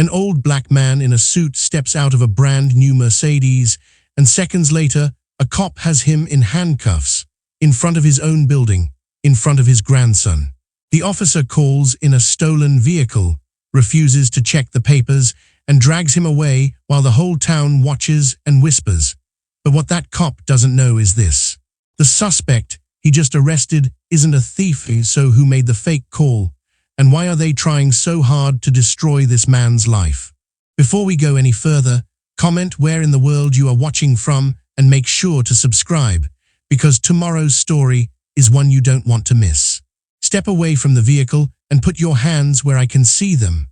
An old black man in a suit steps out of a brand new Mercedes, and seconds later, a cop has him in handcuffs, in front of his own building, in front of his grandson. The officer calls in a stolen vehicle, refuses to check the papers, and drags him away while the whole town watches and whispers. But what that cop doesn't know is this. The suspect he just arrested isn't a thief, so who made the fake call? And why are they trying so hard to destroy this man's life? Before we go any further, comment where in the world you are watching from and make sure to subscribe, because tomorrow's story is one you don't want to miss. Step away from the vehicle and put your hands where I can see them.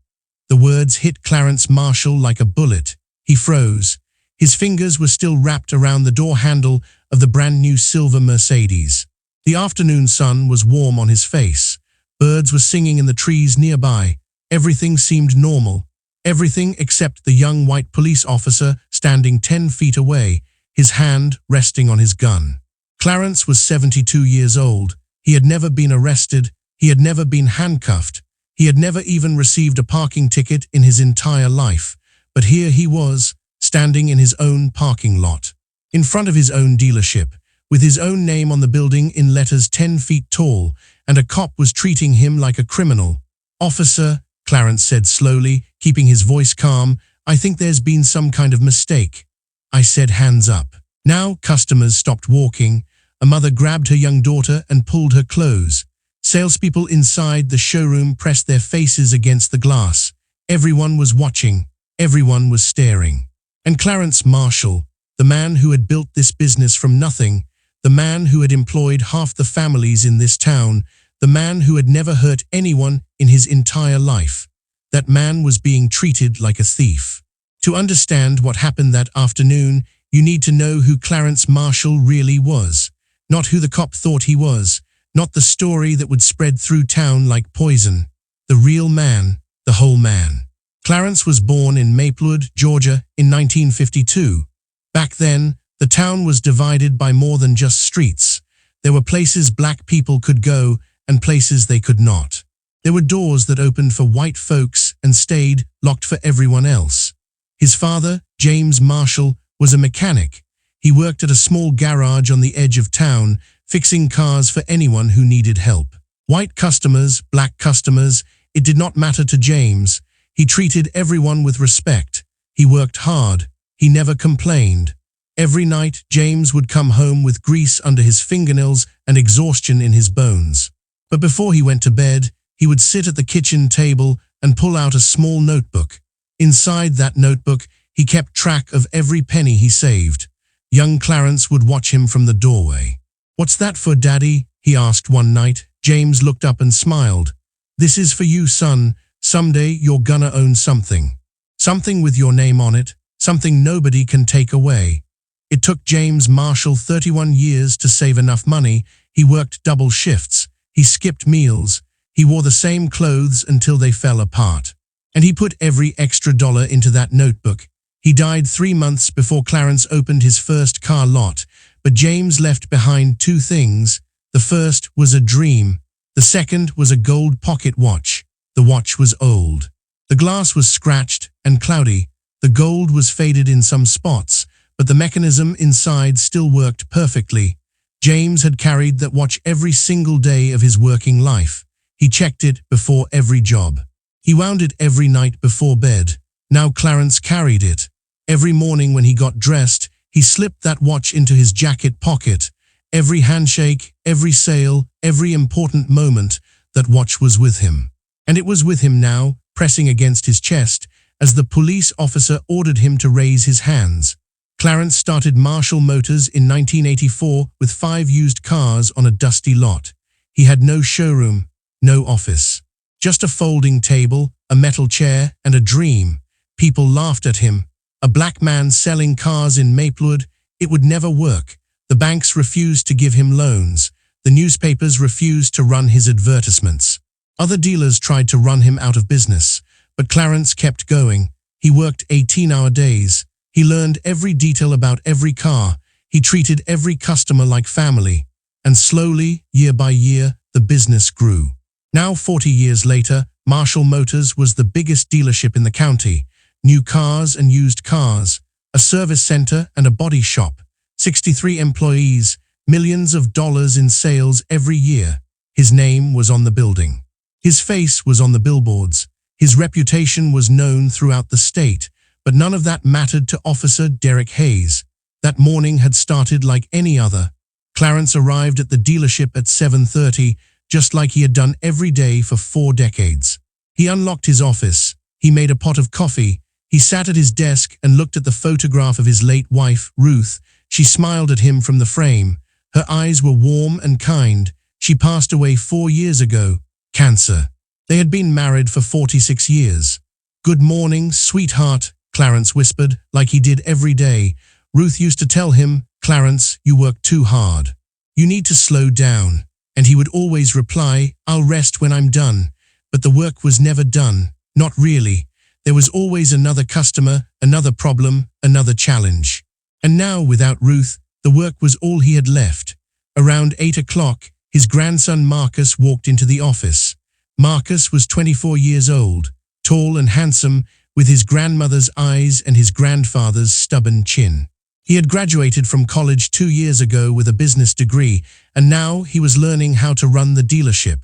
The words hit Clarence Marshall like a bullet. He froze. His fingers were still wrapped around the door handle of the brand new silver Mercedes. The afternoon sun was warm on his face. Birds were singing in the trees nearby. Everything seemed normal. Everything except the young white police officer standing 10 feet away, his hand resting on his gun. Clarence was 72 years old. He had never been arrested. He had never been handcuffed. He had never even received a parking ticket in his entire life. But here he was, standing in his own parking lot, in front of his own dealership, with his own name on the building in letters 10 feet tall, and a cop was treating him like a criminal. "Officer," Clarence said slowly, keeping his voice calm, "I think there's been some kind of mistake." I said, "Hands up." Now customers stopped walking. A mother grabbed her young daughter and pulled her clothes. Salespeople inside the showroom pressed their faces against the glass. Everyone was watching. Everyone was staring. And Clarence Marshall, the man who had built this business from nothing, the man who had employed half the families in this town, the man who had never hurt anyone in his entire life, that man was being treated like a thief. To understand what happened that afternoon, you need to know who Clarence Marshall really was, not who the cop thought he was, not the story that would spread through town like poison. The real man, the whole man. Clarence was born in Maplewood, Georgia, in 1952. Back then, the town was divided by more than just streets. There were places black people could go and places they could not. There were doors that opened for white folks and stayed locked for everyone else. His father, James Marshall, was a mechanic. He worked at a small garage on the edge of town, fixing cars for anyone who needed help. White customers, black customers, it did not matter to James. He treated everyone with respect. He worked hard. He never complained. Every night, James would come home with grease under his fingernails and exhaustion in his bones. But before he went to bed, he would sit at the kitchen table and pull out a small notebook. Inside that notebook, he kept track of every penny he saved. Young Clarence would watch him from the doorway. "What's that for, Daddy?" he asked one night. James looked up and smiled. "This is for you, son. Someday you're gonna own something. Something with your name on it. Something nobody can take away." It took James Marshall 31 years to save enough money. He worked double shifts. He skipped meals. He wore the same clothes until they fell apart. And he put every extra dollar into that notebook. He died 3 months before Clarence opened his first car lot, but James left behind 2 things. The first was a dream. The second was a gold pocket watch. The watch was old. The glass was scratched and cloudy. The gold was faded in some spots, but the mechanism inside still worked perfectly. James had carried that watch every single day of his working life. He checked it before every job. He wound it every night before bed. Now Clarence carried it. Every morning when he got dressed, he slipped that watch into his jacket pocket. Every handshake, every sale, every important moment, that watch was with him. And it was with him now, pressing against his chest, as the police officer ordered him to raise his hands. Clarence started Marshall Motors in 1984 with 5 used cars on a dusty lot. He had no showroom, no office. Just a folding table, a metal chair, and a dream. People laughed at him. A black man selling cars in Maplewood, it would never work. The banks refused to give him loans. The newspapers refused to run his advertisements. Other dealers tried to run him out of business, but Clarence kept going. He worked 18-hour days. He learned every detail about every car. He treated every customer like family. And slowly, year by year, the business grew. Now, 40 years later, Marshall Motors was the biggest dealership in the county. New cars and used cars, a service center and a body shop, 63 employees, millions of dollars in sales every year. His name was on the building. His face was on the billboards. His reputation was known throughout the state, but none of that mattered to Officer Derek Hayes. That morning had started like any other. Clarence arrived at the dealership at 7:30, just like he had done every day for 4 decades. He unlocked his office. He made a pot of coffee. He sat at his desk and looked at the photograph of his late wife, Ruth. She smiled at him from the frame. Her eyes were warm and kind. She passed away 4 years ago. Cancer. They had been married for 46 years. "Good morning, sweetheart," Clarence whispered, like he did every day. Ruth used to tell him, "Clarence, you work too hard. You need to slow down." And he would always reply, "I'll rest when I'm done." But the work was never done. Not really. There was always another customer, another problem, another challenge. And now, without Ruth, the work was all he had left. Around 8 o'clock, his grandson Marcus walked into the office. Marcus was 24 years old, tall and handsome, with his grandmother's eyes and his grandfather's stubborn chin. He had graduated from college 2 years ago with a business degree, and now he was learning how to run the dealership.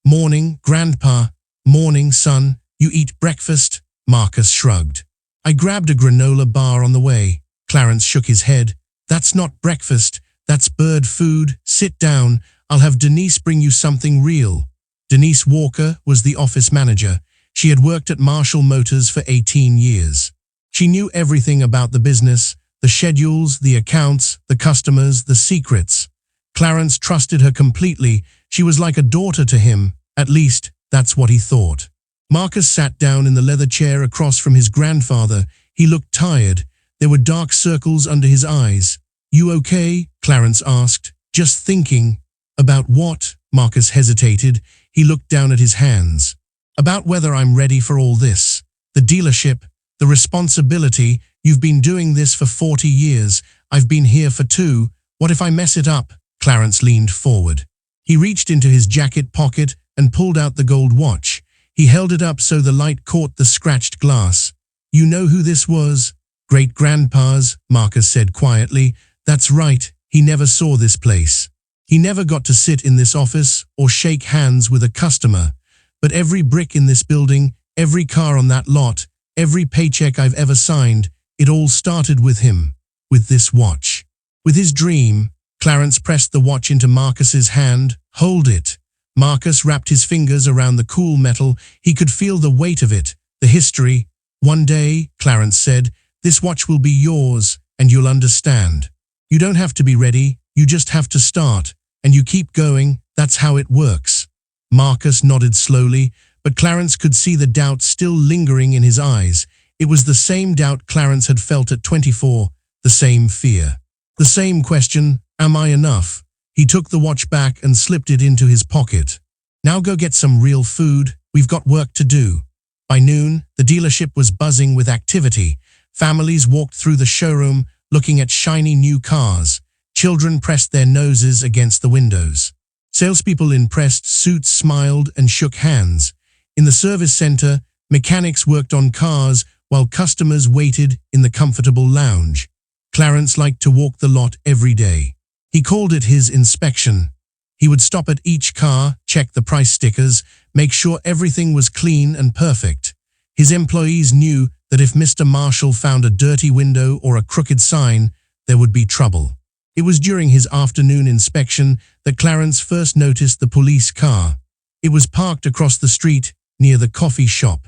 "Morning, Grandpa." "Morning, son. You eat breakfast?" Marcus shrugged. "I grabbed a granola bar on the way." Clarence shook his head. "That's not breakfast. That's bird food. Sit down. I'll have Denise bring you something real." Denise Walker was the office manager. She had worked at Marshall Motors for 18 years. She knew everything about the business, the schedules, the accounts, the customers, the secrets. Clarence trusted her completely. She was like a daughter to him. At least, that's what he thought. Marcus sat down in the leather chair across from his grandfather. He looked tired. There were dark circles under his eyes. "You okay?" Clarence asked. "Just thinking." "About what?" Marcus hesitated. He looked down at his hands. "About whether I'm ready for all this. The dealership, the responsibility. You've been doing this for 40 years. I've been here for 2. What if I mess it up?" Clarence leaned forward. He reached into his jacket pocket and pulled out the gold watch. He held it up so the light caught the scratched glass. "You know who this was?" "Great-grandpa's," Marcus said quietly. "That's right. He never saw this place. He never got to sit in this office or shake hands with a customer. But every brick in this building, every car on that lot, every paycheck I've ever signed, it all started with him, with this watch. With his dream." Clarence pressed the watch into Marcus's hand. "Hold it." Marcus wrapped his fingers around the cool metal. He could feel the weight of it, the history. "One day," Clarence said, "this watch will be yours, and you'll understand. You don't have to be ready, you just have to start, and you keep going. That's how it works." Marcus nodded slowly, but Clarence could see the doubt still lingering in his eyes. It was the same doubt Clarence had felt at 24, the same fear. The same question, "Am I enough?" He took the watch back and slipped it into his pocket. "Now go get some real food. We've got work to do." By noon, the dealership was buzzing with activity. Families walked through the showroom, looking at shiny new cars. Children pressed their noses against the windows. Salespeople in pressed suits smiled and shook hands. In the service center, mechanics worked on cars while customers waited in the comfortable lounge. Clarence liked to walk the lot every day. He called it his inspection. He would stop at each car, check the price stickers, make sure everything was clean and perfect. His employees knew that if Mr. Marshall found a dirty window or a crooked sign, there would be trouble. It was during his afternoon inspection that Clarence first noticed the police car. It was parked across the street near the coffee shop.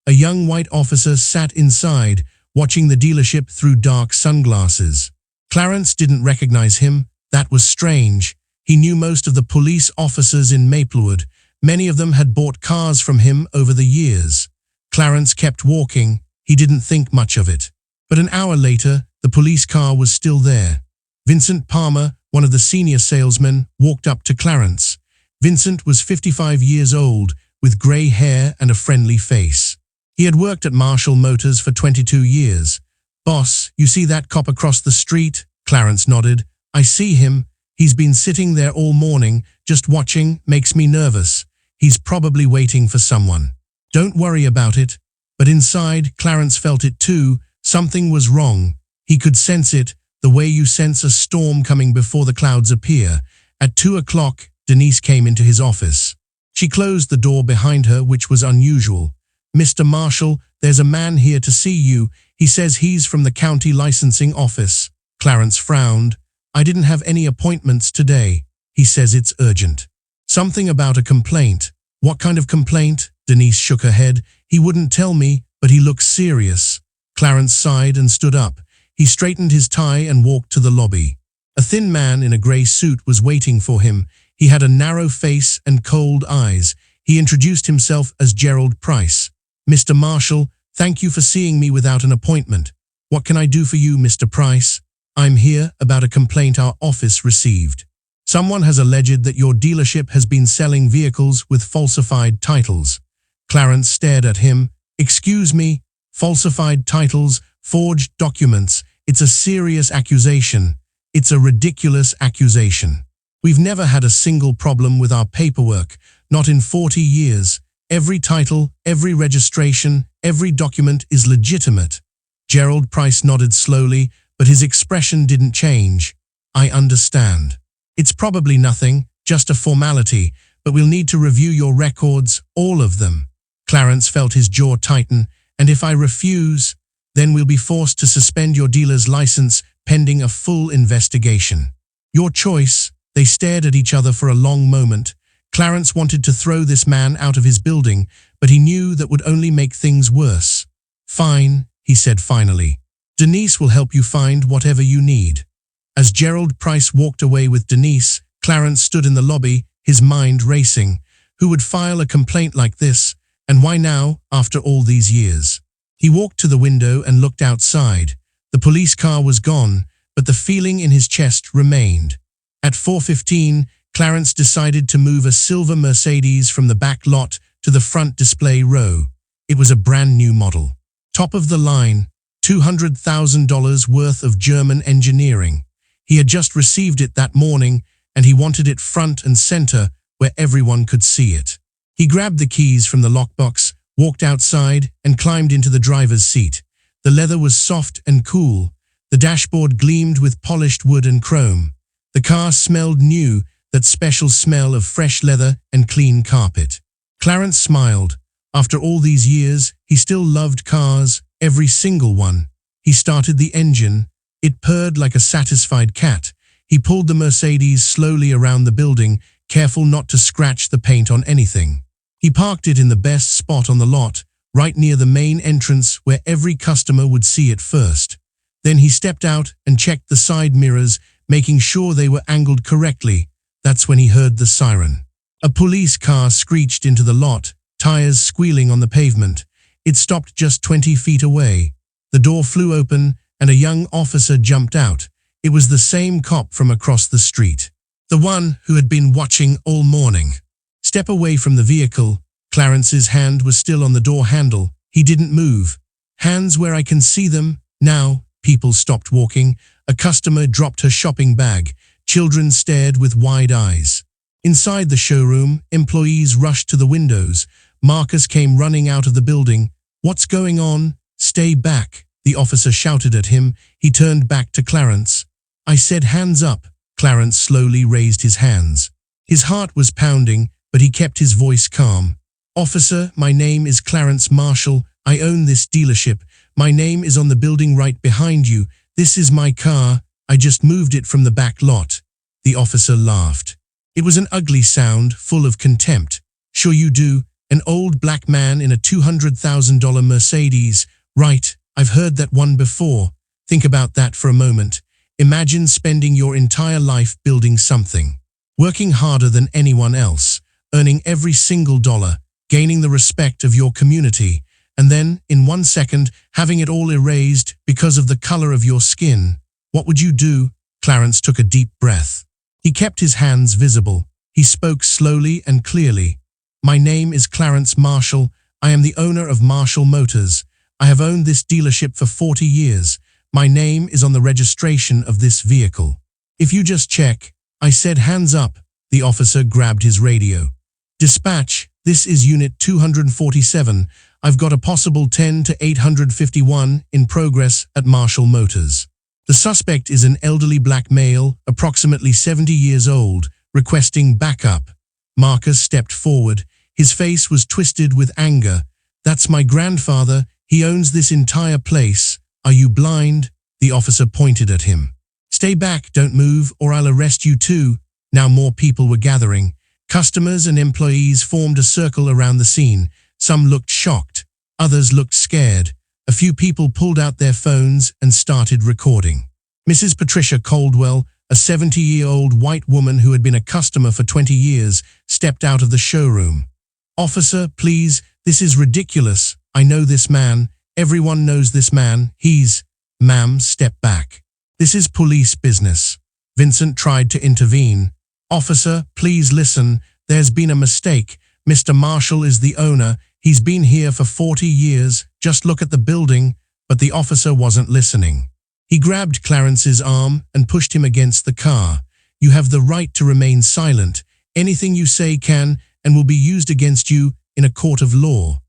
A young white officer sat inside, watching the dealership through dark sunglasses. Clarence didn't recognize him. That was strange. He knew most of the police officers in Maplewood. Many of them had bought cars from him over the years. Clarence kept walking. He didn't think much of it. But an hour later, the police car was still there. Vincent Palmer, one of the senior salesmen, walked up to Clarence. Vincent was 55 years old, with gray hair and a friendly face. He had worked at Marshall Motors for 22 years. "Boss, you see that cop across the street?" Clarence nodded. "I see him. He's been sitting there all morning, just watching. Makes me nervous. He's probably waiting for someone." Don't worry about it. But inside, Clarence felt it too. Something was wrong. He could sense it, the way you sense a storm coming before the clouds appear. At 2 o'clock, Denise came into his office. She closed the door behind her, which was unusual. "Mr. Marshall, there's a man here to see you. He says he's from the county licensing office." Clarence frowned. "I didn't have any appointments today. He says it's urgent." "Something about a complaint." "What kind of complaint?" Denise shook her head. "He wouldn't tell me, but he looks serious." Clarence sighed and stood up. He straightened his tie and walked to the lobby. A thin man in a grey suit was waiting for him. He had a narrow face and cold eyes. He introduced himself as Gerald Price. "Mr. Marshall, thank you for seeing me without an appointment. What can I do for you, Mr. Price?" "I'm here about a complaint our office received. Someone has alleged that your dealership has been selling vehicles with falsified titles." Clarence stared at him. "Excuse me, falsified titles, forged documents. It's a serious accusation. It's a ridiculous accusation. We've never had a single problem with our paperwork, not in 40 years. Every title, every registration, every document is legitimate." Gerald Price nodded slowly, but his expression didn't change. "I understand. It's probably nothing, just a formality, but we'll need to review your records, all of them." Clarence felt his jaw tighten. "And if I refuse, then we'll be forced to suspend your dealer's license pending a full investigation." "Your choice." They stared at each other for a long moment. Clarence wanted to throw this man out of his building, but he knew that would only make things worse. "Fine," he said finally. "Denise will help you find whatever you need." As Gerald Price walked away with Denise, Clarence stood in the lobby, his mind racing. Who would file a complaint like this? And why now, after all these years? He walked to the window and looked outside. The police car was gone, but the feeling in his chest remained. At 4:15, Clarence decided to move a silver Mercedes from the back lot to the front display row. It was a brand new model. Top of the line, $200,000 worth of German engineering. He had just received it that morning, and he wanted it front and center where everyone could see it. He grabbed the keys from the lockbox, walked outside, and climbed into the driver's seat. The leather was soft and cool. The dashboard gleamed with polished wood and chrome. The car smelled new, that special smell of fresh leather and clean carpet. Clarence smiled. After all these years, he still loved cars, every single one. He started the engine. It purred like a satisfied cat. He pulled the Mercedes slowly around the building, careful not to scratch the paint on anything. He parked it in the best spot on the lot, right near the main entrance where every customer would see it first. Then he stepped out and checked the side mirrors, making sure they were angled correctly. That's when he heard the siren. A police car screeched into the lot, tires squealing on the pavement. It stopped just 20 feet away. The door flew open, and a young officer jumped out. It was the same cop from across the street. The one who had been watching all morning. "Step away from the vehicle." Clarence's hand was still on the door handle. He didn't move. "Hands where I can see them." Now, people stopped walking. A customer dropped her shopping bag. Children stared with wide eyes. Inside the showroom, employees rushed to the windows. Marcus came running out of the building. "What's going on?" "Stay back," the officer shouted at him. He turned back to Clarence. "I said hands up." Clarence slowly raised his hands. His heart was pounding, but he kept his voice calm. "Officer, my name is Clarence Marshall. I own this dealership. My name is on the building right behind you. This is my car. I just moved it from the back lot." The officer laughed. It was an ugly sound, full of contempt. "Sure you do. An old black man in a $200,000 Mercedes. Right, I've heard that one before. Think about that for a moment. Imagine spending your entire life building something. Working harder than anyone else. Earning every single dollar. Gaining the respect of your community. And then, in 1 second, having it all erased because of the color of your skin. What would you do?" Clarence took a deep breath. He kept his hands visible. He spoke slowly and clearly. "My name is Clarence Marshall. I am the owner of Marshall Motors. I have owned this dealership for 40 years. My name is on the registration of this vehicle. If you just check." I said hands up. The officer grabbed his radio. "Dispatch, This is Unit 247. I've got a possible 10 to 851 in progress at Marshall Motors. The suspect is an elderly black male, approximately 70 years old, requesting backup. Marcus stepped forward. His face was twisted with anger. That's my grandfather. He owns this entire place. Are you blind? The officer pointed at him. Stay back, don't move, or I'll arrest you too. Now more people were gathering. Customers and employees formed a circle around the scene. Some looked shocked. Others looked scared. A few people pulled out their phones and started recording. Mrs. Patricia Caldwell, a 70-year-old white woman who had been a customer for 20 years, stepped out of the showroom. Officer, please, this is ridiculous. I know this man. Everyone knows this man. Ma'am, step back. This is police business. Vincent tried to intervene. Officer, please listen. There's been a mistake. Mr. Marshall is the owner. He's been here for 40 years. Just look at the building. But the officer wasn't listening. He grabbed Clarence's arm and pushed him against the car. You have the right to remain silent. Anything you say can and will be used against you in a court of law.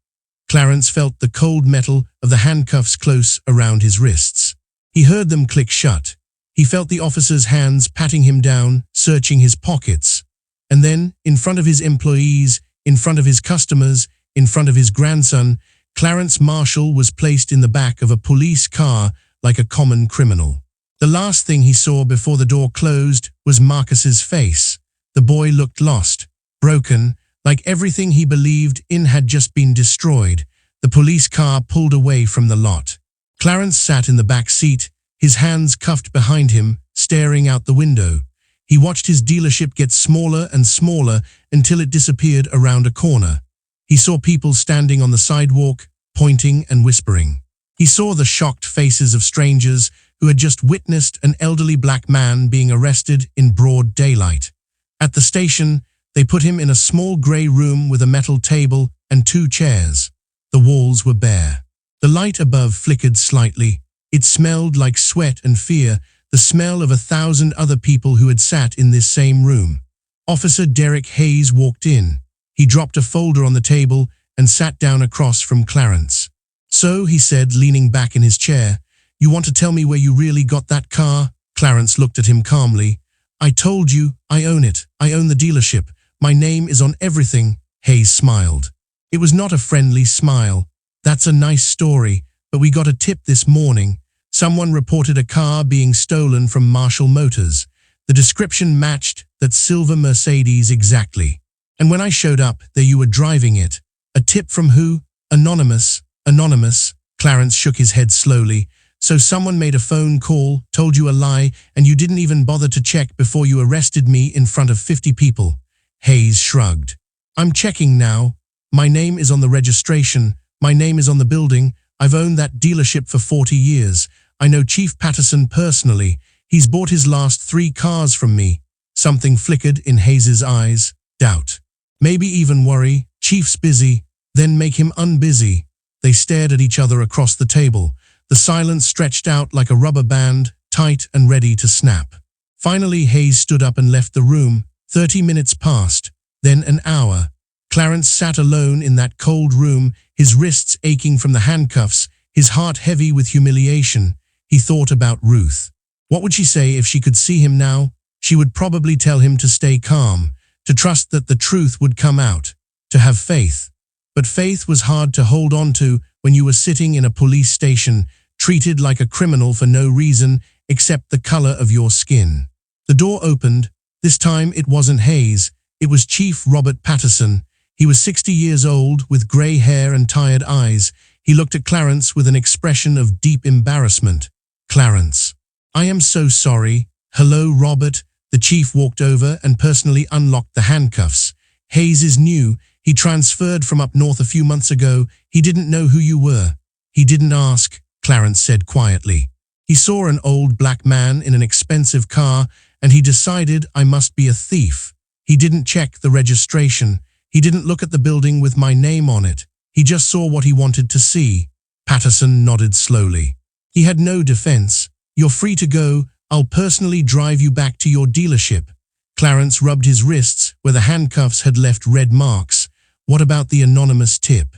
Clarence felt the cold metal of the handcuffs close around his wrists. He heard them click shut. He felt the officer's hands patting him down, searching his pockets. And then, in front of his employees, in front of his customers, in front of his grandson, Clarence Marshall was placed in the back of a police car like a common criminal. The last thing he saw before the door closed was Marcus's face. The boy looked lost, broken, like everything he believed in had just been destroyed. The police car pulled away from the lot. Clarence sat in the back seat, his hands cuffed behind him, staring out the window. He watched his dealership get smaller and smaller until it disappeared around a corner. He saw people standing on the sidewalk, pointing and whispering. He saw the shocked faces of strangers who had just witnessed an elderly black man being arrested in broad daylight. At the station, they put him in a small grey room with a metal table and 2 chairs. The walls were bare. The light above flickered slightly. It smelled like sweat and fear, the smell of 1,000 other people who had sat in this same room. Officer Derek Hayes walked in. He dropped a folder on the table and sat down across from Clarence. So, he said, leaning back in his chair, you want to tell me where you really got that car? Clarence looked at him calmly. I told you, I own it. I own the dealership. My name is on everything. Hayes smiled. It was not a friendly smile. That's a nice story, but we got a tip this morning. Someone reported a car being stolen from Marshall Motors. The description matched that silver Mercedes exactly. And when I showed up, there you were driving it. A tip from who? Anonymous. Anonymous. Clarence shook his head slowly. So someone made a phone call, told you a lie, and you didn't even bother to check before you arrested me in front of 50 people. Hayes shrugged. I'm checking now. My name is on the registration. My name is on the building. I've owned that dealership for 40 years. I know Chief Patterson personally. He's bought his last 3 cars from me. Something flickered in Hayes's eyes. Doubt. Maybe even worry. Chief's busy. Then make him unbusy. They stared at each other across the table. The silence stretched out like a rubber band, tight and ready to snap. Finally, Hayes stood up and left the room. 30 minutes passed. Then an hour. Clarence sat alone in that cold room, his wrists aching from the handcuffs, his heart heavy with humiliation. He thought about Ruth. What would she say if she could see him now? She would probably tell him to stay calm, to trust that the truth would come out, to have faith. But faith was hard to hold on to when you were sitting in a police station, treated like a criminal for no reason except the color of your skin. The door opened. This time it wasn't Hayes. It was Chief Robert Patterson. He was 60 years old, with gray hair and tired eyes. He looked at Clarence with an expression of deep embarrassment. Clarence. I am so sorry. Hello, Robert. The chief walked over and personally unlocked the handcuffs. Hayes is new. He transferred from up north a few months ago. He didn't know who you were. He didn't ask, Clarence said quietly. He saw an old black man in an expensive car, and he decided I must be a thief. He didn't check the registration. He didn't look at the building with my name on it. He just saw what he wanted to see. Patterson nodded slowly. He had no defense. You're free to go. I'll personally drive you back to your dealership. Clarence rubbed his wrists where the handcuffs had left red marks. What about the anonymous tip?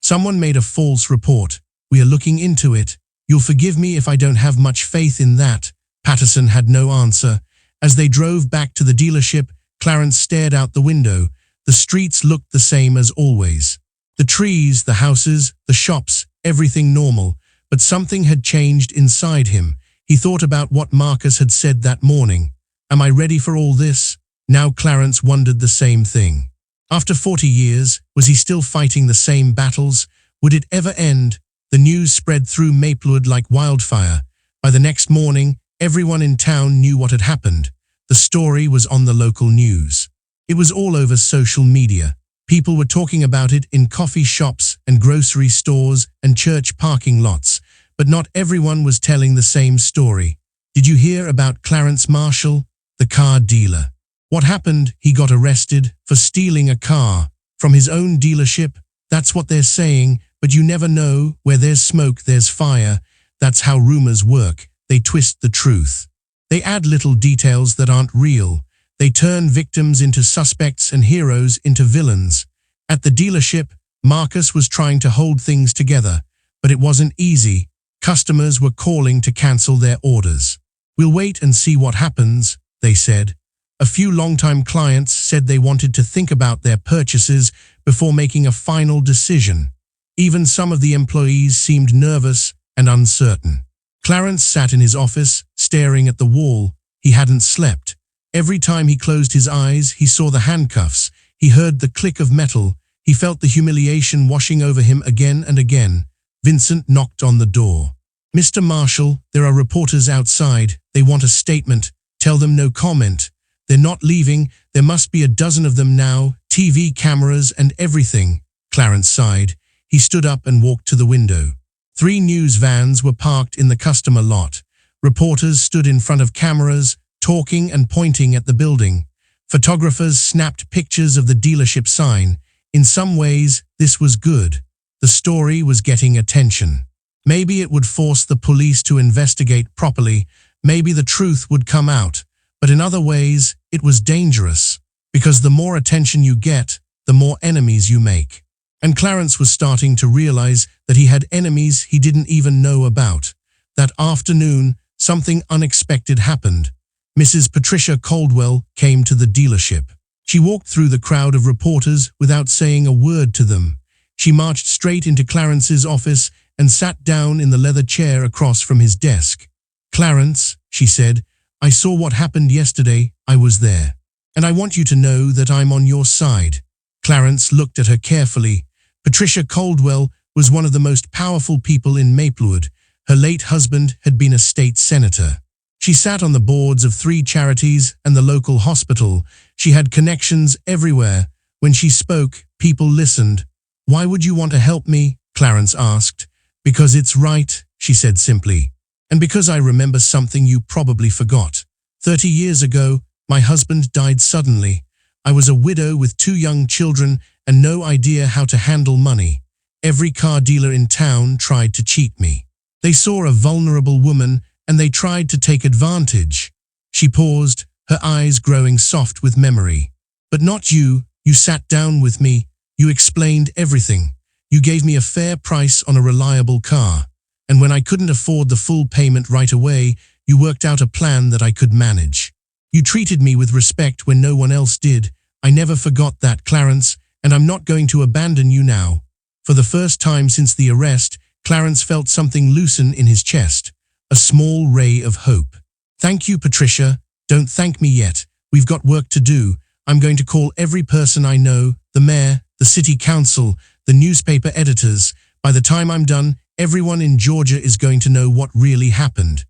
Someone made a false report. We are looking into it. You'll forgive me if I don't have much faith in that. Patterson had no answer. As they drove back to the dealership, Clarence stared out the window. The streets looked the same as always. The trees, the houses, the shops, everything normal. But something had changed inside him. He thought about what Marcus had said that morning. Am I ready for all this? Now Clarence wondered the same thing. After 40 years, was he still fighting the same battles? Would it ever end? The news spread through Maplewood like wildfire. By the next morning, everyone in town knew what had happened. The story was on the local news. It was all over social media. People were talking about it in coffee shops and grocery stores and church parking lots, but not everyone was telling the same story. Did you hear about Clarence Marshall, the car dealer? What happened? He got arrested for stealing a car from his own dealership. That's what they're saying, but you never know. Where there's smoke, there's fire. That's how rumors work. They twist the truth. They add little details that aren't real. They turn victims into suspects and heroes into villains. At the dealership, Marcus was trying to hold things together, but it wasn't easy. Customers were calling to cancel their orders. We'll wait and see what happens, they said. A few longtime clients said they wanted to think about their purchases before making a final decision. Even some of the employees seemed nervous and uncertain. Clarence sat in his office, staring at the wall. He hadn't slept. Every time he closed his eyes, he saw the handcuffs. He heard the click of metal. He felt the humiliation washing over him again and again. Vincent knocked on the door. Mr. Marshall, there are reporters outside. They want a statement. Tell them no comment. They're not leaving. There must be a dozen of them now, TV cameras and everything. Clarence sighed. He stood up and walked to the window. 3 news vans were parked in the customer lot. Reporters stood in front of cameras, talking and pointing at the building. Photographers snapped pictures of the dealership sign. In some ways, this was good. The story was getting attention. Maybe it would force the police to investigate properly. Maybe the truth would come out. But in other ways, it was dangerous, because the more attention you get, the more enemies you make. And Clarence was starting to realize that he had enemies he didn't even know about. That afternoon, something unexpected happened. Mrs. Patricia Caldwell came to the dealership. She walked through the crowd of reporters without saying a word to them. She marched straight into Clarence's office and sat down in the leather chair across from his desk. "Clarence," she said, "I saw what happened yesterday. I was there. And I want you to know that I'm on your side." Clarence looked at her carefully. Patricia Caldwell was one of the most powerful people in Maplewood. Her late husband had been a state senator. She sat on the boards of 3 charities and the local hospital. She had connections everywhere. When she spoke, people listened. "Why would you want to help me?" Clarence asked. "Because it's right," she said simply. "And because I remember something you probably forgot. 30 years ago, my husband died suddenly. I was a widow with 2 young children and no idea how to handle money. Every car dealer in town tried to cheat me. They saw a vulnerable woman and they tried to take advantage." She paused, her eyes growing soft with memory. "But not you. You sat down with me. You explained everything. You gave me a fair price on a reliable car. And when I couldn't afford the full payment right away, you worked out a plan that I could manage. You treated me with respect when no one else did. I never forgot that, Clarence, and I'm not going to abandon you now." For the first time since the arrest, Clarence felt something loosen in his chest, a small ray of hope. "Thank you, Patricia. Don't thank me yet. We've got work to do. I'm going to call every person I know, the mayor, the city council, the newspaper editors. By the time I'm done, everyone in Georgia is going to know what really happened."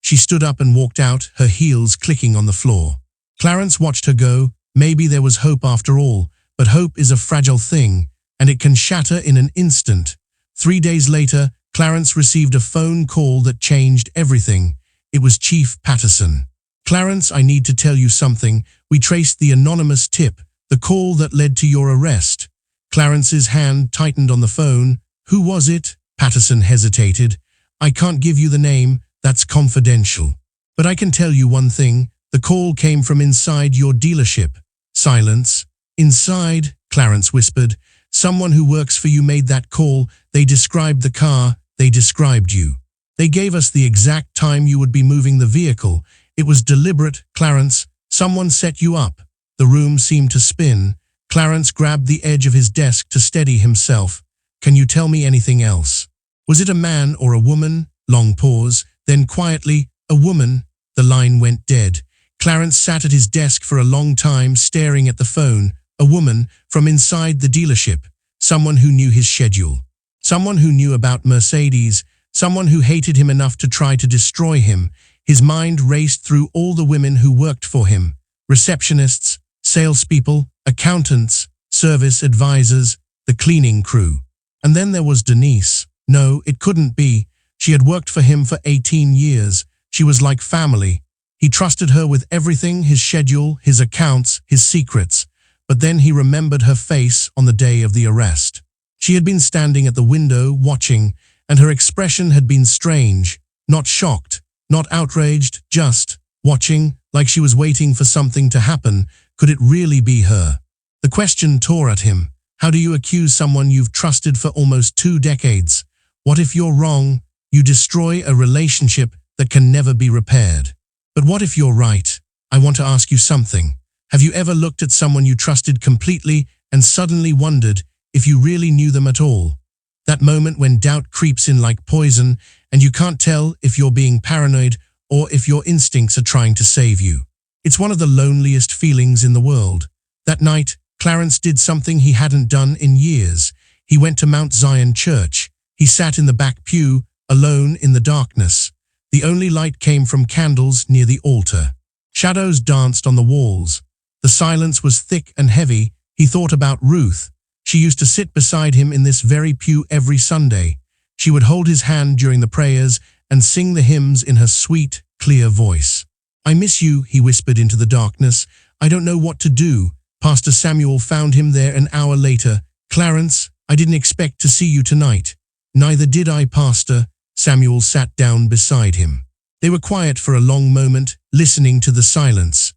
She stood up and walked out, her heels clicking on the floor. Clarence watched her go. Maybe there was hope after all, but hope is a fragile thing, and it can shatter in an instant. 3 days later, Clarence received a phone call that changed everything. It was Chief Patterson. "Clarence, I need to tell you something. We traced the anonymous tip, the call that led to your arrest." Clarence's hand tightened on the phone. "Who was it?" Patterson hesitated. "I can't give you the name. That's confidential. But I can tell you one thing. The call came from inside your dealership." Silence. "Inside?" Clarence whispered. Someone who works for you made that call. They described the car. They described you. They gave us the exact time you would be moving the vehicle. It was deliberate, Clarence. Someone set you up. The room seemed to spin. Clarence grabbed the edge of his desk to steady himself. Can you tell me anything else? Was it a man or a woman? Long pause. Then quietly, a woman. The line went dead. Clarence sat at his desk for a long time staring at the phone. A woman from inside the dealership. Someone who knew his schedule. Someone who knew about Mercedes. Someone who hated him enough to try to destroy him. His mind raced through all the women who worked for him. Receptionists, salespeople, accountants, service advisors, the cleaning crew. And then there was Denise. No, it couldn't be. She had worked for him for 18 years. She was like family. He trusted her with everything, his schedule, his accounts, his secrets. But then he remembered her face on the day of the arrest. She had been standing at the window watching, and her expression had been strange, not shocked, not outraged, just watching, like she was waiting for something to happen. Could it really be her? The question tore at him. How do you accuse someone you've trusted for almost 2 decades? What if you're wrong? You destroy a relationship that can never be repaired. But what if you're right? I want to ask you something. Have you ever looked at someone you trusted completely and suddenly wondered if you really knew them at all? That moment when doubt creeps in like poison and you can't tell if you're being paranoid or if your instincts are trying to save you. It's one of the loneliest feelings in the world. That night, Clarence did something he hadn't done in years. He went to Mount Zion Church. He sat in the back pew, alone in the darkness. The only light came from candles near the altar. Shadows danced on the walls. The silence was thick and heavy. He thought about Ruth. She used to sit beside him in this very pew every Sunday. She would hold his hand during the prayers and sing the hymns in her sweet, clear voice. I miss you, he whispered into the darkness. I don't know what to do. Pastor Samuel found him there an hour later. Clarence, I didn't expect to see you tonight. Neither did I, Pastor. Samuel sat down beside him. They were quiet for a long moment, listening to the silence.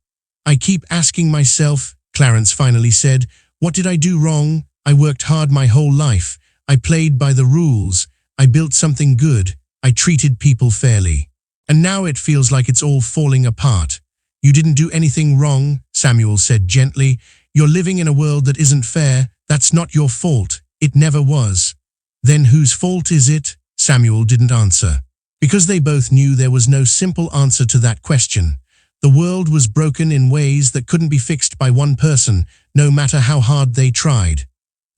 I keep asking myself, Clarence finally said, what did I do wrong? I worked hard my whole life. I played by the rules. I built something good. I treated people fairly. And now it feels like it's all falling apart. You didn't do anything wrong, Samuel said gently. You're living in a world that isn't fair. That's not your fault. It never was. Then whose fault is it? Samuel didn't answer. Because they both knew there was no simple answer to that question. The world was broken in ways that couldn't be fixed by one person, no matter how hard they tried.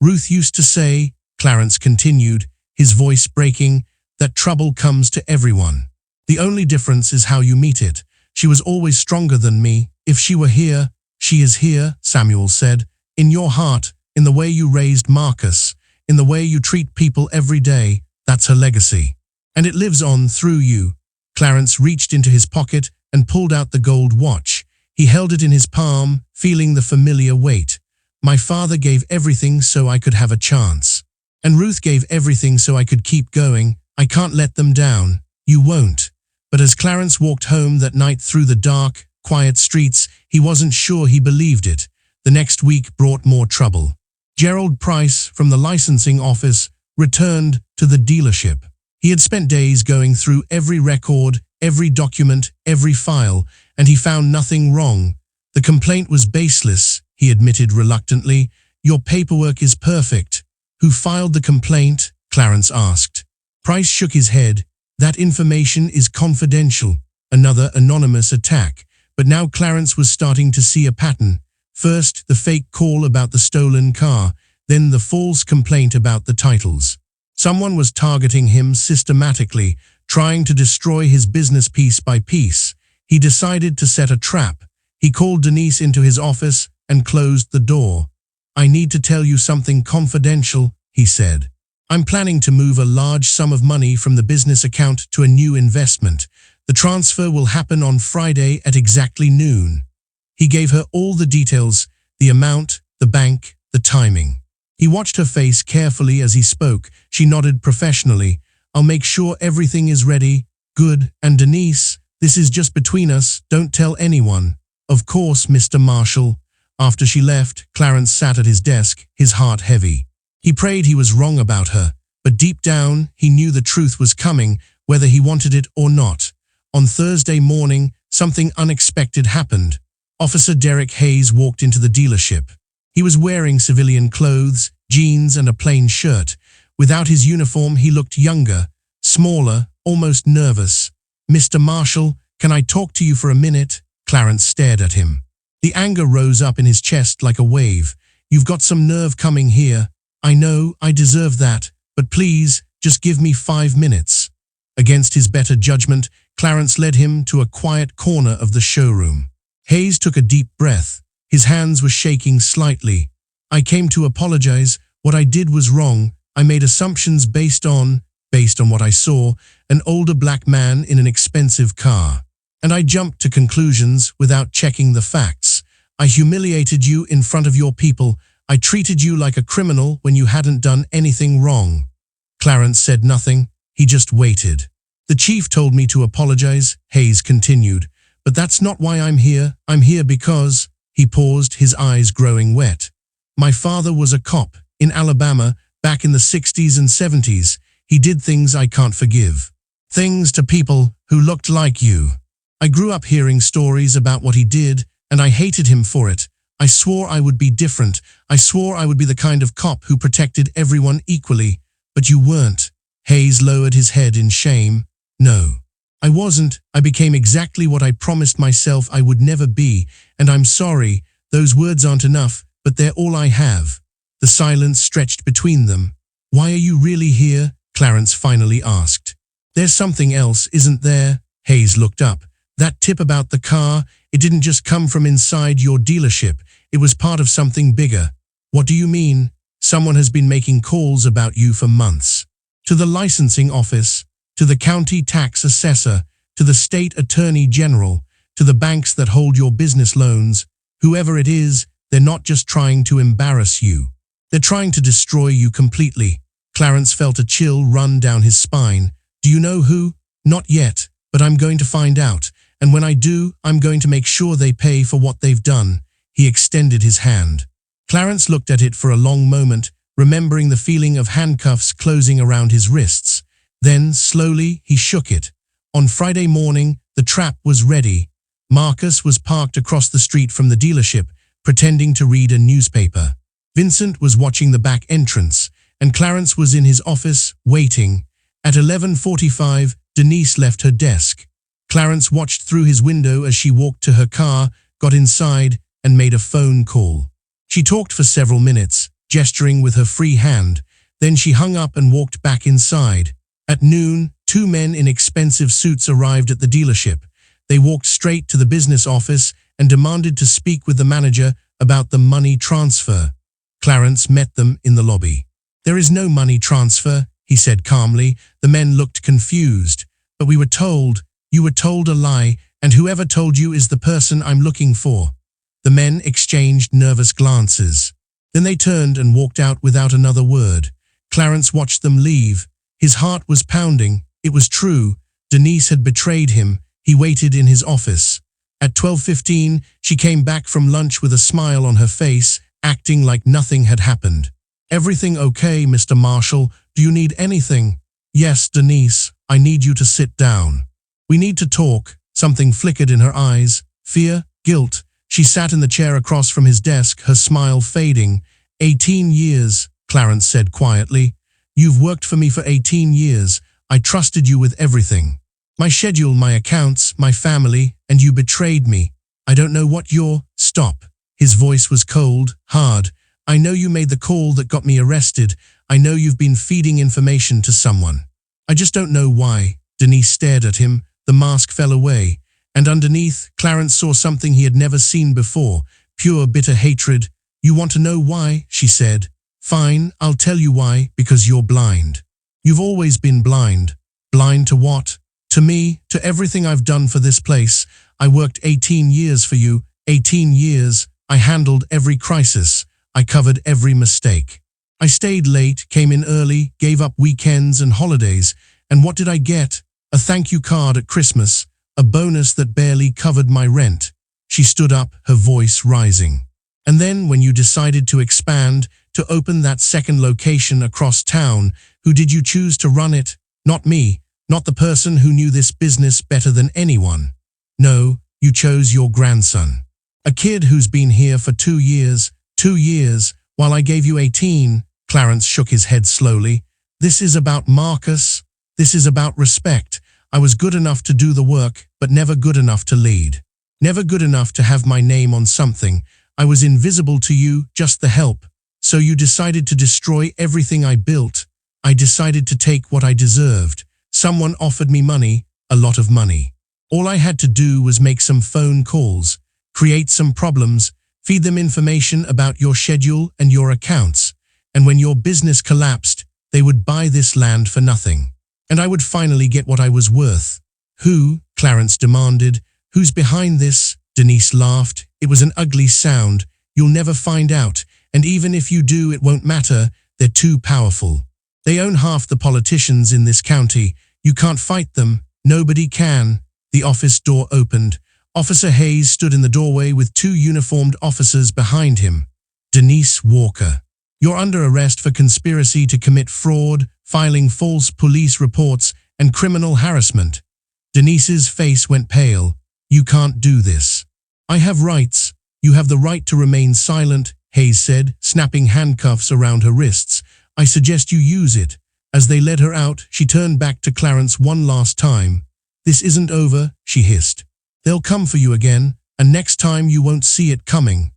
Ruth used to say, Clarence continued, his voice breaking, that trouble comes to everyone. The only difference is how you meet it. She was always stronger than me. If she were here, she is here, Samuel said. In your heart, in the way you raised Marcus, in the way you treat people every day, that's her legacy. And it lives on through you. Clarence reached into his pocket and pulled out the gold watch. He held it in his palm, feeling the familiar weight. My father gave everything so I could have a chance. And Ruth gave everything so I could keep going. I can't let them down. You won't. But as Clarence walked home that night through the dark, quiet streets, he wasn't sure he believed it. The next week brought more trouble. Gerald Price, from the licensing office, returned to the dealership. He had spent days going through every record, every document, every file, and he found nothing wrong. The complaint was baseless, he admitted reluctantly. Your paperwork is perfect. Who filed the complaint? Clarence asked. Price shook his head. That information is confidential. Another anonymous attack. But now Clarence was starting to see a pattern. First, the fake call about the stolen car, then the false complaint about the titles. Someone was targeting him systematically, trying to destroy his business piece by piece. He decided to set a trap. He called Denise into his office and closed the door. I need to tell you something confidential, he said. I'm planning to move a large sum of money from the business account to a new investment. The transfer will happen on Friday at exactly noon. He gave her all the details, the amount, the bank, the timing. He watched her face carefully as he spoke. She nodded professionally. I'll make sure everything is ready. Good. And Denise, this is just between us. Don't tell anyone. Of course, Mr. Marshall. After she left, Clarence sat at his desk, his heart heavy. He prayed he was wrong about her, but deep down, he knew the truth was coming, whether he wanted it or not. On Thursday morning, something unexpected happened. Officer Derek Hayes walked into the dealership. He was wearing civilian clothes, jeans and a plain shirt. Without his uniform, he looked younger, smaller, almost nervous. "Mr. Marshall, can I talk to you for a minute?" Clarence stared at him. The anger rose up in his chest like a wave. "You've got some nerve coming here. I know, I deserve that, but please, just give me 5 minutes." Against his better judgment, Clarence led him to a quiet corner of the showroom. Hayes took a deep breath. His hands were shaking slightly. "I came to apologize. What I did was wrong. I made assumptions based on what I saw, an older black man in an expensive car. And I jumped to conclusions without checking the facts. I humiliated you in front of your people. I treated you like a criminal when you hadn't done anything wrong." Clarence said nothing. He just waited. "The chief told me to apologize," Hayes continued. "But that's not why I'm here. I'm here because—" He paused, his eyes growing wet. "My father was a cop in Alabama back in the 60s and 70s. He did things I can't forgive. Things to people who looked like you. I grew up hearing stories about what he did, and I hated him for it. I swore I would be different. I swore I would be the kind of cop who protected everyone equally. But you weren't." Hayes lowered his head in shame. "No, I wasn't. I became exactly what I promised myself I would never be, and I'm sorry. Those words aren't enough, but they're all I have." The silence stretched between them. "Why are you really here?" Clarence finally asked. "There's something else, isn't there?" Hayes looked up. "That tip about the car, it didn't just come from inside your dealership. It was part of something bigger." "What do you mean?" "Someone has been making calls about you for months. To the licensing office, to the county tax assessor, to the state attorney general, to the banks that hold your business loans. Whoever it is, they're not just trying to embarrass you. They're trying to destroy you completely." Clarence felt a chill run down his spine. "Do you know who?" "Not yet, but I'm going to find out. And when I do, I'm going to make sure they pay for what they've done." He extended his hand. Clarence looked at it for a long moment, remembering the feeling of handcuffs closing around his wrists. Then, slowly, he shook it. On Friday morning, the trap was ready. Marcus was parked across the street from the dealership, pretending to read a newspaper. Vincent was watching the back entrance, and Clarence was in his office, waiting. At 11:45, Denise left her desk. Clarence watched through his window as she walked to her car, got inside, and made a phone call. She talked for several minutes, gesturing with her free hand. Then she hung up and walked back inside. At noon, 2 men in expensive suits arrived at the dealership. They walked straight to the business office and demanded to speak with the manager about the money transfer. Clarence met them in the lobby. "There is no money transfer," he said calmly. The men looked confused. "But we were told." "You were told a lie, and whoever told you is the person I'm looking for." The men exchanged nervous glances. Then they turned and walked out without another word. Clarence watched them leave. His heart was pounding. It was true. Denise had betrayed him. He waited in his office. At 12:15, she came back from lunch with a smile on her face, acting like nothing had happened. "Everything okay, Mr. Marshall? Do you need anything?" "Yes, Denise, I need you to sit down. We need to talk." Something flickered in her eyes. Fear? Guilt? She sat in the chair across from his desk, her smile fading. 18 years, Clarence said quietly. "You've worked for me for 18 years. I trusted you with everything. My schedule, my accounts, my family, and you betrayed me. I don't know what you're—" "Stop." His voice was cold, hard. "I know you made the call that got me arrested. I know you've been feeding information to someone. I just don't know why." Denise stared at him. The mask fell away. And underneath, Clarence saw something he had never seen before. Pure, bitter hatred. "You want to know why?" she said. "Fine, I'll tell you why. Because you're blind. You've always been blind." "Blind to what?" "To me, to everything I've done for this place. I worked 18 years for you. 18 years. I handled every crisis. I covered every mistake. I stayed late, came in early, gave up weekends and holidays. And what did I get? A thank you card at Christmas. A bonus that barely covered my rent." She stood up, her voice rising. "And then when you decided to expand, to open that second location across town? Who did you choose to run it? Not me, not the person who knew this business better than anyone. No, you chose your grandson. A kid who's been here for 2 years, while I gave you 18. Clarence shook his head slowly. This is about Marcus. This is about respect. I was good enough to do the work, but never good enough to lead. Never good enough to have my name on something. I was invisible to you, just the help. So you decided to destroy everything I built. I decided to take what I deserved. Someone offered me money, a lot of money. All I had to do was make some phone calls, create some problems, feed them information about your schedule and your accounts. And when your business collapsed, they would buy this land for nothing. And I would finally get what I was worth. Who? Clarence demanded. Who's behind this? Denise laughed. It was an ugly sound. You'll never find out. And even if you do, it won't matter. They're too powerful. They own half the politicians in this county. You can't fight them. Nobody can. The office door opened. Officer Hayes stood in the doorway with 2 uniformed officers behind him. Denise Walker. You're under arrest for conspiracy to commit fraud, filing false police reports, and criminal harassment. Denise's face went pale. You can't do this. I have rights. You have the right to remain silent, Hayes said, snapping handcuffs around her wrists. I suggest you use it. As they led her out, she turned back to Clarence one last time. This isn't over, she hissed. They'll come for you again, and next time you won't see it coming.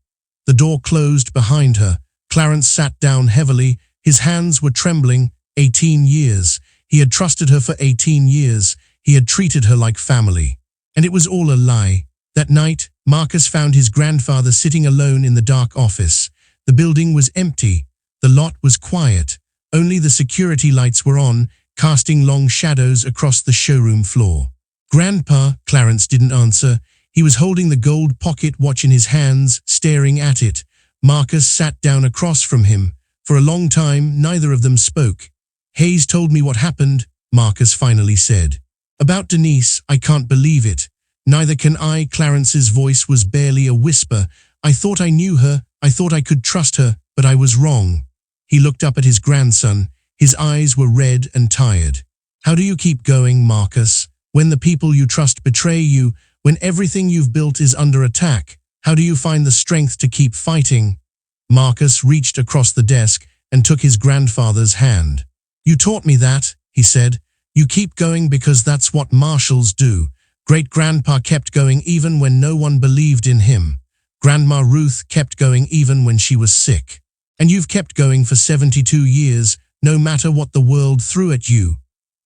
The door closed behind her. Clarence sat down heavily. His hands were trembling. 18 years. He had trusted her for 18 years. He had treated her like family. And it was all a lie. That night, Marcus found his grandfather sitting alone in the dark office. The building was empty. The lot was quiet. Only the security lights were on, casting long shadows across the showroom floor. Grandpa, Clarence didn't answer. He was holding the gold pocket watch in his hands, staring at it. Marcus sat down across from him. For a long time, neither of them spoke. Hayes told me what happened, Marcus finally said. About Denise, I can't believe it. Neither can I. Clarence's voice was barely a whisper. I thought I knew her. I thought I could trust her, but I was wrong. He looked up at his grandson. His eyes were red and tired. How do you keep going, Marcus? When the people you trust betray you, when everything you've built is under attack, how do you find the strength to keep fighting? Marcus reached across the desk and took his grandfather's hand. You taught me that, he said. You keep going because that's what marshals do. Great-grandpa kept going even when no one believed in him. Grandma Ruth kept going even when she was sick. And you've kept going for 72 years, no matter what the world threw at you.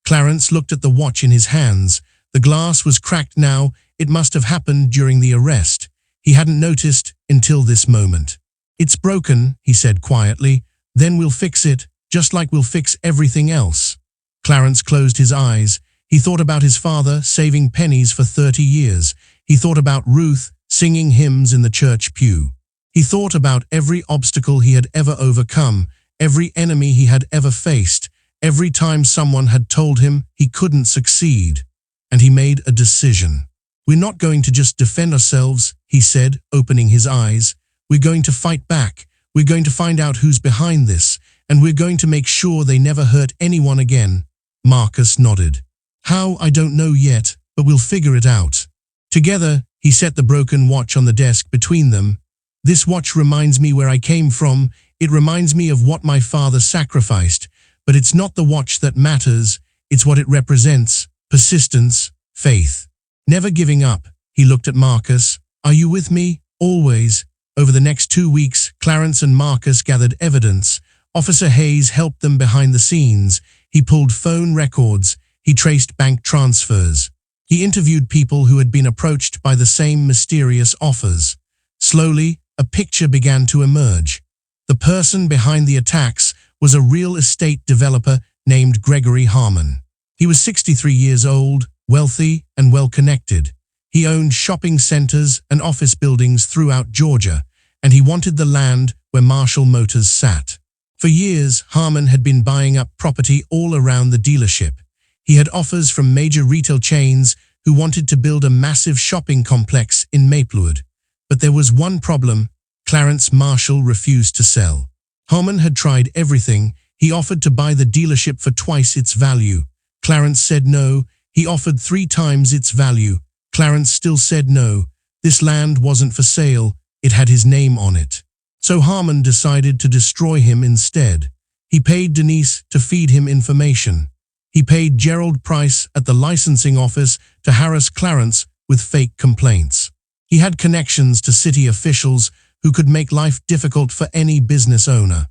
Clarence looked at the watch in his hands. The glass was cracked now. It must have happened during the arrest. He hadn't noticed until this moment. It's broken, he said quietly. Then we'll fix it, just like we'll fix everything else. Clarence closed his eyes. He thought about his father saving pennies for 30 years. He thought about Ruth singing hymns in the church pew. He thought about every obstacle he had ever overcome, every enemy he had ever faced, every time someone had told him he couldn't succeed. And he made a decision. We're not going to just defend ourselves, he said, opening his eyes. We're going to fight back. We're going to find out who's behind this, and we're going to make sure they never hurt anyone again. Marcus nodded. How, I don't know yet, but we'll figure it out. Together, he set the broken watch on the desk between them. This watch reminds me where I came from. It reminds me of what my father sacrificed. But it's not the watch that matters. It's what it represents. Persistence, faith. Never giving up. He looked at Marcus. Are you with me? Always. Over the next 2 weeks, Clarence and Marcus gathered evidence. Officer Hayes helped them behind the scenes. He pulled phone records. He traced bank transfers. He interviewed people who had been approached by the same mysterious offers. Slowly, a picture began to emerge. The person behind the attacks was a real estate developer named Gregory Harmon. He was 63 years old, wealthy, and well-connected. He owned shopping centers and office buildings throughout Georgia, and he wanted the land where Marshall Motors sat. For years, Harmon had been buying up property all around the dealership. He had offers from major retail chains who wanted to build a massive shopping complex in Maplewood. But there was one problem. Clarence Marshall refused to sell. Harmon had tried everything. He offered to buy the dealership for twice its value. Clarence said no. He offered 3 times its value. Clarence still said no. This land wasn't for sale. It had his name on it. So Harmon decided to destroy him instead. He paid Denise to feed him information. He paid Gerald Price at the licensing office to harass Clarence with fake complaints. He had connections to city officials who could make life difficult for any business owner.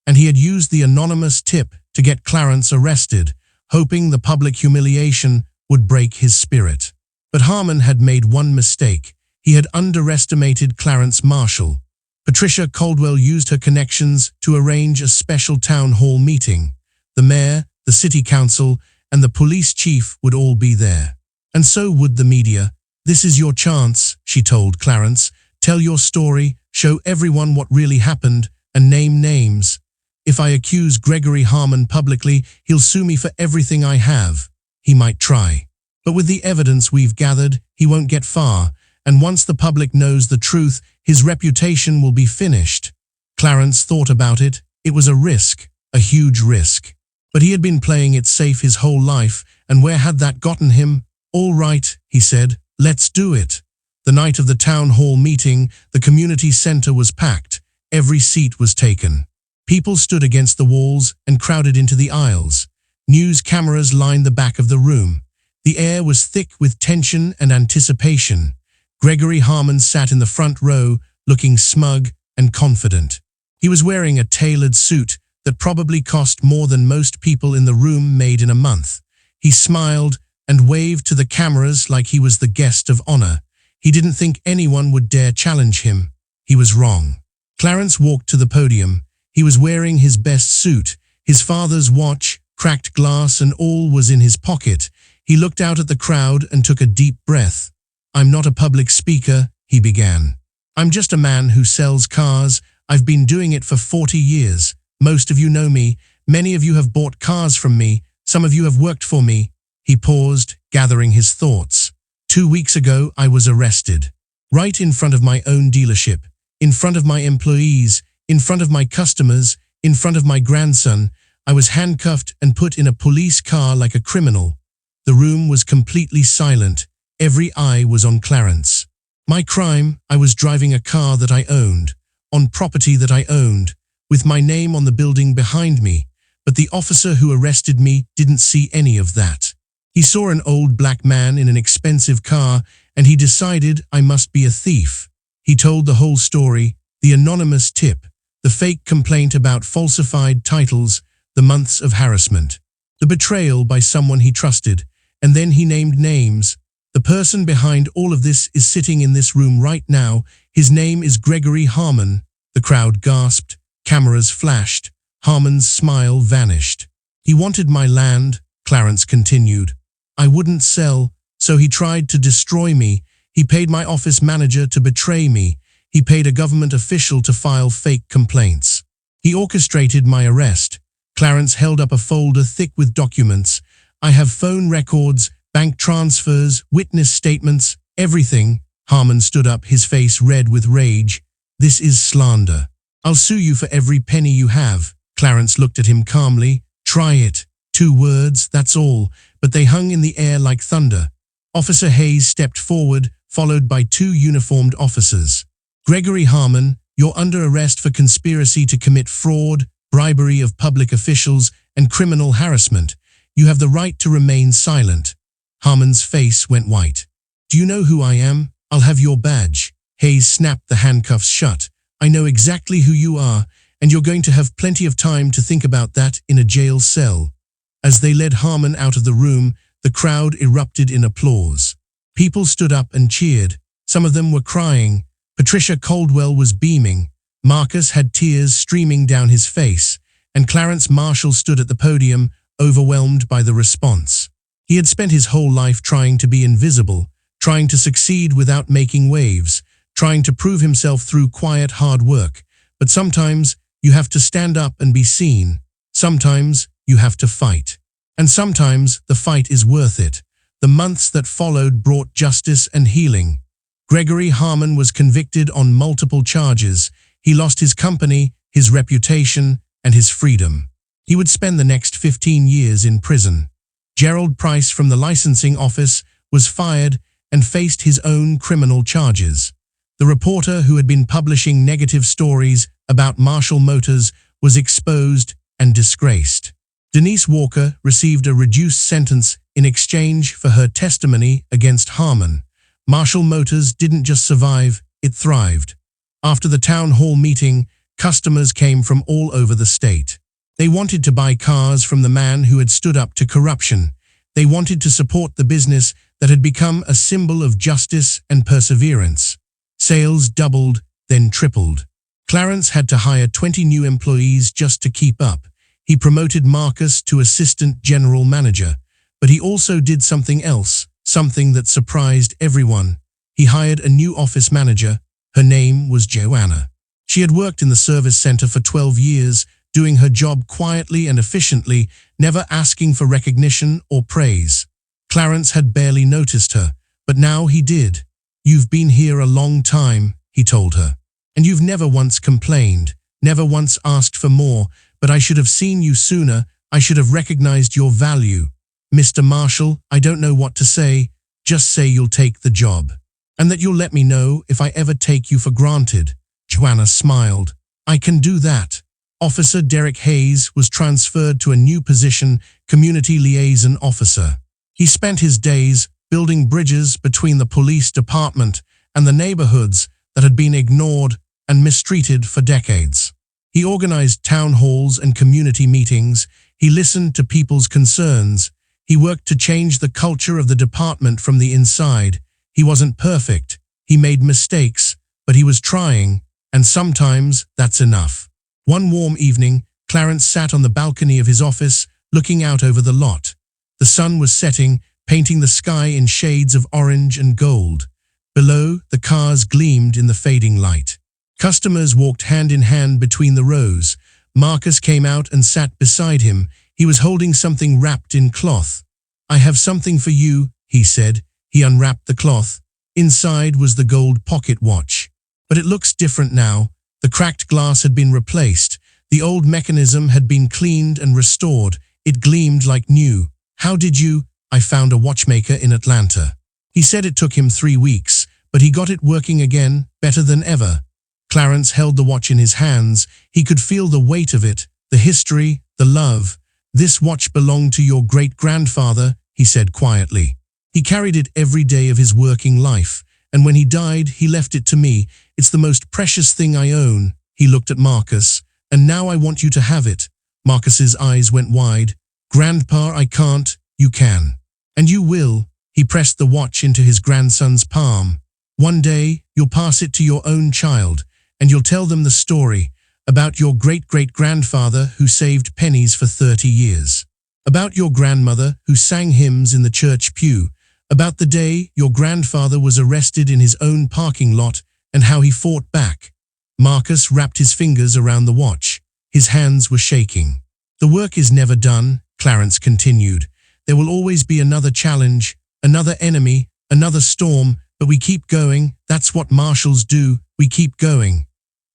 And he had used the anonymous tip to get Clarence arrested, hoping the public humiliation would break his spirit. But Harmon had made one mistake. He had underestimated Clarence Marshall. Patricia Caldwell used her connections to arrange a special town hall meeting. The mayor, the city council, and the police chief would all be there. And so would the media. "This is your chance," she told Clarence. "Tell your story, show everyone what really happened, and name names. If I accuse Gregory Harmon publicly, he'll sue me for everything I have. He might try. But with the evidence we've gathered, he won't get far, and once the public knows the truth, his reputation will be finished." Clarence thought about it. It was a risk, a huge risk. But he had been playing it safe his whole life, and where had that gotten him? "All right," he said, "let's do it." The night of the town hall meeting, the community center was packed. Every seat was taken. People stood against the walls and crowded into the aisles. News cameras lined the back of the room. The air was thick with tension and anticipation. Gregory Harmon sat in the front row, looking smug and confident. He was wearing a tailored suit that probably cost more than most people in the room made in a month. He smiled and waved to the cameras like he was the guest of honor. He didn't think anyone would dare challenge him. He was wrong. Clarence walked to the podium. He was wearing his best suit. His father's watch, cracked glass, and all was in his pocket. He looked out at the crowd and took a deep breath. "I'm not a public speaker," he began. "I'm just a man who sells cars. I've been doing it for 40 years. Most of you know me. Many of you have bought cars from me. Some of you have worked for me." He paused, gathering his thoughts. 2 weeks ago, I was arrested. Right in front of my own dealership. In front of my employees. In front of my customers. In front of my grandson. I was handcuffed and put in a police car like a criminal. The room was completely silent. Every eye was on Clarence. My crime, I was driving a car that I owned, on property that I owned, with my name on the building behind me, but the officer who arrested me didn't see any of that. He saw an old black man in an expensive car, and he decided I must be a thief. He told the whole story, the anonymous tip, the fake complaint about falsified titles, the months of harassment, the betrayal by someone he trusted, and then he named names. The person behind all of this is sitting in this room right now. His name is Gregory Harmon. The crowd gasped. Cameras flashed. Harmon's smile vanished. "He wanted my land," Clarence continued. "I wouldn't sell, so he tried to destroy me. He paid my office manager to betray me. He paid a government official to file fake complaints. He orchestrated my arrest." Clarence held up a folder thick with documents. "I have phone records, bank transfers, witness statements, everything." Harmon stood up, his face red with rage. "This is slander. I'll sue you for every penny you have." Clarence looked at him calmly. "Try it." 2 words, that's all, but they hung in the air like thunder. Officer Hayes stepped forward, followed by 2 uniformed officers. "Gregory Harmon, you're under arrest for conspiracy to commit fraud, bribery of public officials, and criminal harassment. You have the right to remain silent." Harmon's face went white. "Do you know who I am? I'll have your badge." Hayes snapped the handcuffs shut. "I know exactly who you are, and you're going to have plenty of time to think about that in a jail cell." As they led Harmon out of the room, the crowd erupted in applause. People stood up and cheered. Some of them were crying. Patricia Caldwell was beaming. Marcus had tears streaming down his face, and Clarence Marshall stood at the podium, overwhelmed by the response. He had spent his whole life trying to be invisible, trying to succeed without making waves, trying to prove himself through quiet hard work. But sometimes you have to stand up and be seen. Sometimes you have to fight. And sometimes the fight is worth it. The months that followed brought justice and healing. Gregory Harmon was convicted on multiple charges. He lost his company, his reputation, and his freedom. He would spend the next 15 years in prison. Gerald Price from the licensing office was fired and faced his own criminal charges. The reporter who had been publishing negative stories about Marshall Motors was exposed and disgraced. Denise Walker received a reduced sentence in exchange for her testimony against Harmon. Marshall Motors didn't just survive, it thrived. After the town hall meeting, customers came from all over the state. They wanted to buy cars from the man who had stood up to corruption. They wanted to support the business that had become a symbol of justice and perseverance. Sales doubled, then tripled. Clarence had to hire 20 new employees just to keep up. He promoted Marcus to assistant general manager, but he also did something else, something that surprised everyone. He hired a new office manager. Her name was Joanna. She had worked in the service center for 12 years, doing her job quietly and efficiently, never asking for recognition or praise. Clarence had barely noticed her, but now he did. "You've been here a long time," he told her. "And you've never once complained, never once asked for more, but I should have seen you sooner. I should have recognized your value. Mr. Marshall, I don't know what to say. Just say you'll take the job. And that you'll let me know if I ever take you for granted." Joanna smiled. "I can do that." Officer Derek Hayes was transferred to a new position, Community Liaison Officer. He spent his days building bridges between the police department and the neighborhoods that had been ignored and mistreated for decades. He organized town halls and community meetings. He listened to people's concerns. He worked to change the culture of the department from the inside. He wasn't perfect. He made mistakes, but he was trying, and sometimes that's enough. One warm evening, Clarence sat on the balcony of his office, looking out over the lot. The sun was setting, painting the sky in shades of orange and gold. Below, the cars gleamed in the fading light. Customers walked hand in hand between the rows. Marcus came out and sat beside him. He was holding something wrapped in cloth. "I have something for you," he said. He unwrapped the cloth. Inside was the gold pocket watch. But it looks different now. The cracked glass had been replaced. The old mechanism had been cleaned and restored. It gleamed like new. "How did you?" "I found a watchmaker in Atlanta. He said it took him 3 weeks, but he got it working again, better than ever." Clarence held the watch in his hands. He could feel the weight of it, the history, the love. "This watch belonged to your great-grandfather," he said quietly. "He carried it every day of his working life, and when he died, he left it to me. It's the most precious thing I own." He looked at Marcus. "And now I want you to have it." Marcus's eyes went wide. "Grandpa, I can't." "You can. And you will." He pressed the watch into his grandson's palm. "One day, you'll pass it to your own child, and you'll tell them the story about your great-great-grandfather who saved pennies for 30 years, about your grandmother who sang hymns in the church pew, about the day your grandfather was arrested in his own parking lot and how he fought back." Marcus wrapped his fingers around the watch. His hands were shaking. "The work is never done," Clarence continued. "There will always be another challenge, another enemy, another storm, but we keep going. That's what marshals do. We keep going."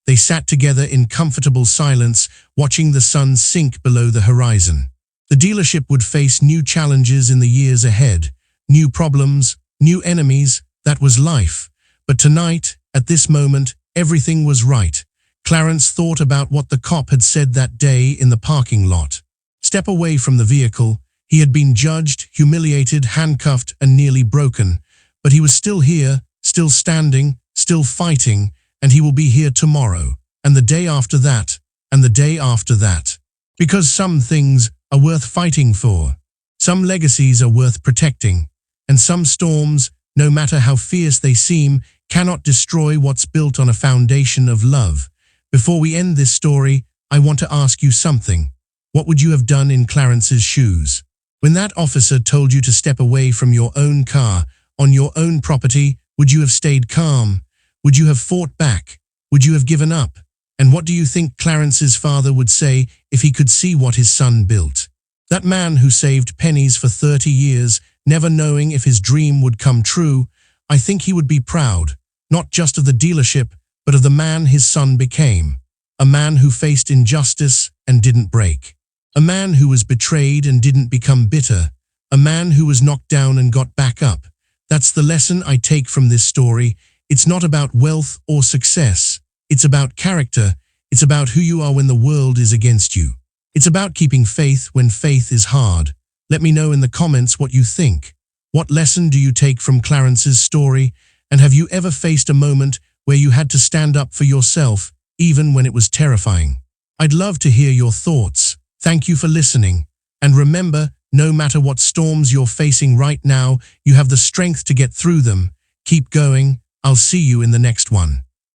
They sat together in comfortable silence, watching the sun sink below the horizon. The dealership would face new challenges in the years ahead. New problems, new enemies, that was life. But tonight, at this moment, everything was right. Clarence thought about what the cop had said that day in the parking lot. Step away from the vehicle. He had been judged, humiliated, handcuffed, and nearly broken. But he was still here, still standing, still fighting, and he will be here tomorrow, and the day after that, and the day after that. Because some things are worth fighting for. Some legacies are worth protecting. And some storms, no matter how fierce they seem, cannot destroy what's built on a foundation of love. Before we end this story, I want to ask you something. What would you have done in Clarence's shoes? When that officer told you to step away from your own car, on your own property, would you have stayed calm? Would you have fought back? Would you have given up? And what do you think Clarence's father would say if he could see what his son built? That man who saved pennies for 30 years, never knowing if his dream would come true, I think he would be proud, not just of the dealership, but of the man his son became. A man who faced injustice and didn't break. A man who was betrayed and didn't become bitter. A man who was knocked down and got back up. That's the lesson I take from this story. It's not about wealth or success. It's about character. It's about who you are when the world is against you. It's about keeping faith when faith is hard. Let me know in the comments what you think. What lesson do you take from Clarence's story? And have you ever faced a moment where you had to stand up for yourself, even when it was terrifying? I'd love to hear your thoughts. Thank you for listening. And remember, no matter what storms you're facing right now, you have the strength to get through them. Keep going. I'll see you in the next one.